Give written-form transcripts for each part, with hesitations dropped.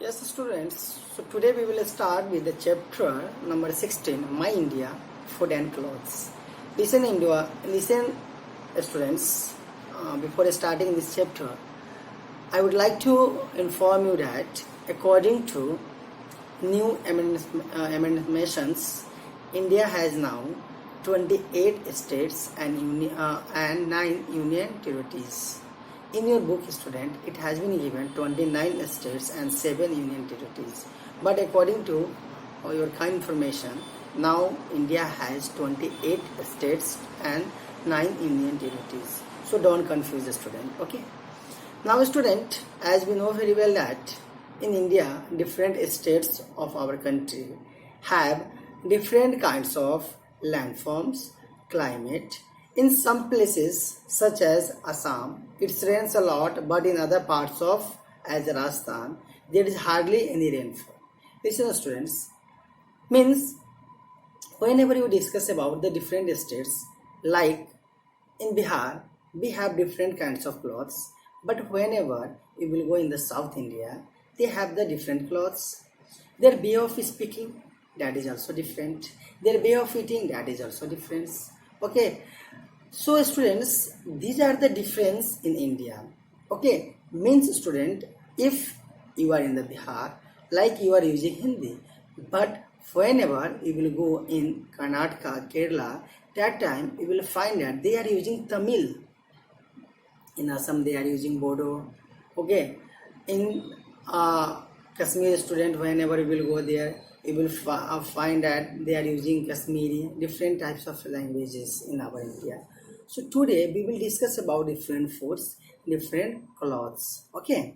Yes, students. So today we will start with the chapter number 16, My India, Food and Clothes. Listen, India. Listen, students. Before starting this chapter, I would like to inform you that according to new amendments, India has now 28 states and 9 union territories. In your book, student, it has been given 29 states and 7 union territories. But according to your kind information, now India has 28 states and 9 union territories. So don't confuse the student, okay? Now, student, as we know very well that in India, different states of our country have different kinds of landforms, climate. In some places, such as Assam, it rains a lot, but in other parts of, as Rajasthan, there is hardly any rainfall. Listen, students, means whenever you discuss about the different states, like in Bihar, we have different kinds of clothes, but whenever you will go in the South India, they have the different clothes. Their way of speaking, that is also different. Their way of eating, that is also different. Okay. So students, these are the difference in India. Okay, means student, if you are in the Bihar, like you are using Hindi, but whenever you will go in Karnataka, Kerala, that time you will find that they are using Tamil. In Assam they are using Bodo. Okay, in Kashmir student, whenever you will go there, you will find that they are using Kashmiri, different types of languages in our India. So today we will discuss about different foods, different clothes. Okay.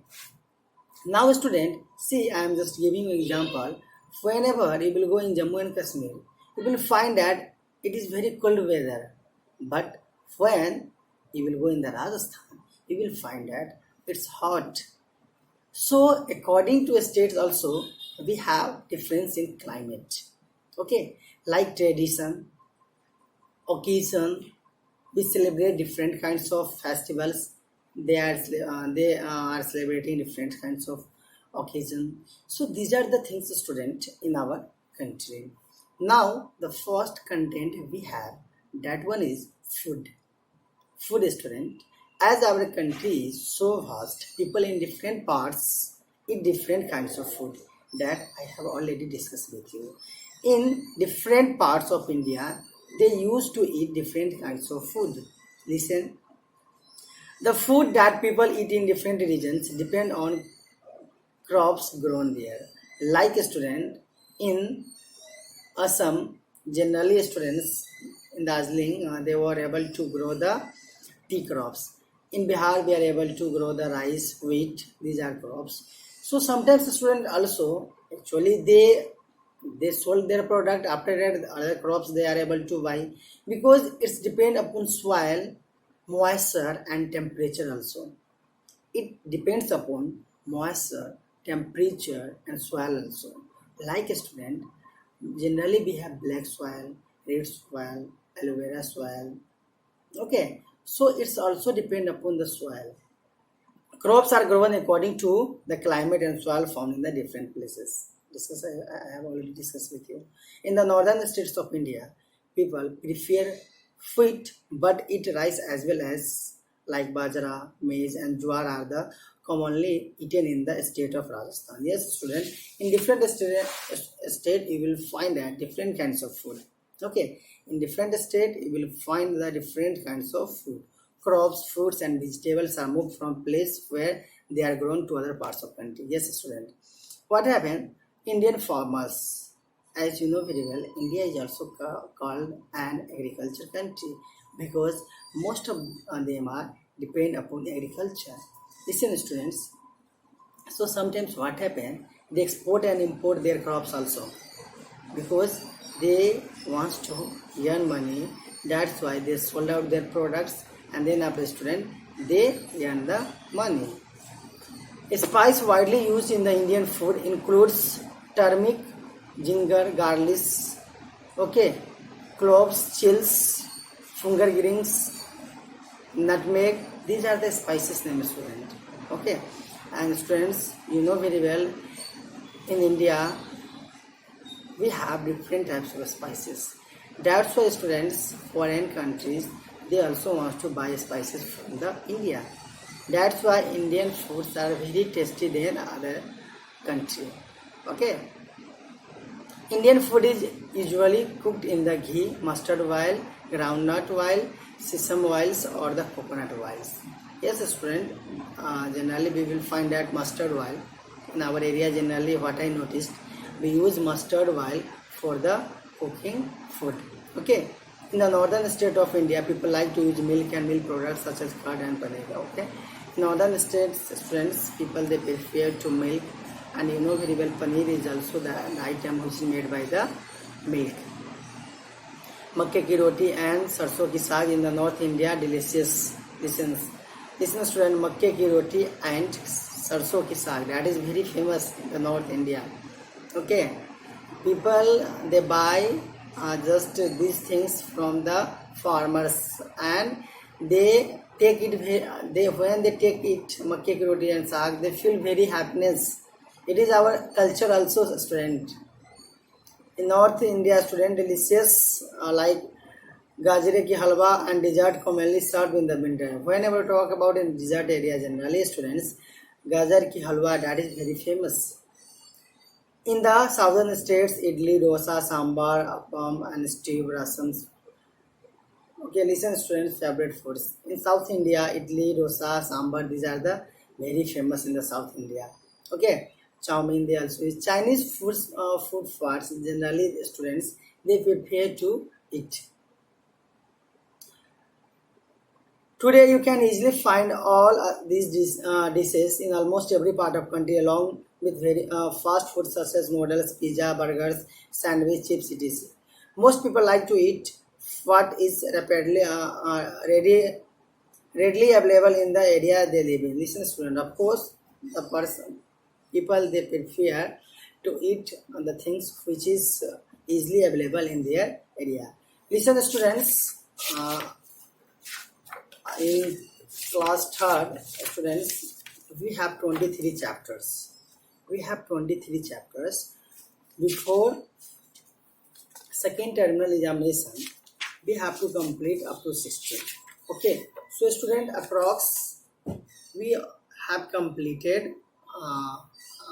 Now student, see, I am just giving you example. Whenever you will go in Jammu and Kashmir, you will find that it is very cold weather. But when you will go in the Rajasthan, you will find that it's hot. So according to states also, we have difference in climate. Okay, like tradition, occasion, we celebrate different kinds of festivals. They are celebrating different kinds of occasion. So these are the things, student, in our country. Now the first content we have, that one is food. Food, student. As our country is so vast, people in different parts eat different kinds of food that I have already discussed with you. In different parts of India, they used to eat different kinds of food. Listen, the food that people eat in different regions depend on crops grown there. Like a student in Assam, generally students in Darjeeling, they were able to grow the tea crops. In Bihar, we are able to grow the rice, wheat. These are crops. So sometimes students also actually they sold their product. After that, other crops they are able to buy, because it's depend upon soil, moisture and temperature also. It depends upon moisture, temperature and soil also. Like a student, generally we have black soil, red soil, aloe vera soil. Okay, so it's also depend upon the soil. Crops are grown according to the climate and soil found in the different places. I have already discussed with you. In the northern states of India, people prefer wheat but eat rice as well, as like bajra, maize and jowar are the commonly eaten in the state of Rajasthan. Yes, student, in different state you will find that different kinds of food. Okay, in different state you will find the different kinds of food. Crops, fruits and vegetables are moved from place where they are grown to other parts of country. Yes, student. What happened? Indian farmers, as you know very well, India is also called an agriculture country, because most of them are depend upon agriculture. Listen, students. So sometimes what happen? They export and import their crops also, because they want to earn money. That's why they sold out their products, and then after student they earn the money. A spice widely used in the Indian food includes turmeric, ginger, garlic, okay, cloves, chilies, fungergrings, nutmeg. These are the spices named, student. Okay, and students, you know very well, in India we have different types of spices. That's why students, foreign countries, they also want to buy spices from the India. That's why Indian foods are very tasty than other country. Okay. Indian food is usually cooked in the ghee, mustard oil, groundnut oil, sesame oils or the coconut oils. Yes, student, generally we will find that mustard oil. In our area generally what I noticed, we use mustard oil for the cooking food. Okay. In the northern state of India, people like to use milk and milk products such as curd and paneer. Okay. In northern states, students, people they prefer to milk, and you know very well paneer is also the item which is made by the milk. Makke ki roti and sarson ki saag in the North India, delicious. Listen student, makke ki roti and sarson ki saag, that is very famous in the North India. Okay, people they buy just these things from the farmers, and they take it. They when they take it makke ki roti and saag, they feel very happiness. It is our culture also, student. In North India, student, delicious like gajre ki halwa and dessert commonly served in the winter. Whenever we talk about in desert area, generally students, gajar ki halwa, that is very famous. In the southern states, idli, dosa, sambar, appam and stew, rasams. Okay, listen students, favorite foods. In South India, idli, dosa, sambar, these are the very famous in the South India. Okay, chow mein they also is. Chinese food fats generally students they prepare to eat. Today you can easily find all these dishes in almost every part of country along with very fast food such as noodles, pizza, burgers, sandwich, chips, etc. Most people like to eat what is readily available in the area they live in. Listen student, of course the people they prefer to eat the things which is easily available in their area. Listen students, in class third students we have 23 chapters. Before second terminal examination we have to complete up to 16. Okay, so student approx we have completed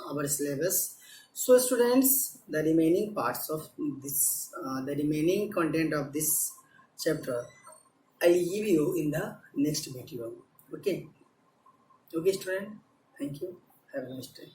our syllabus. So students, the remaining parts of this the remaining content of this chapter I'll give you in the next video. Okay, student, thank you, have a nice day.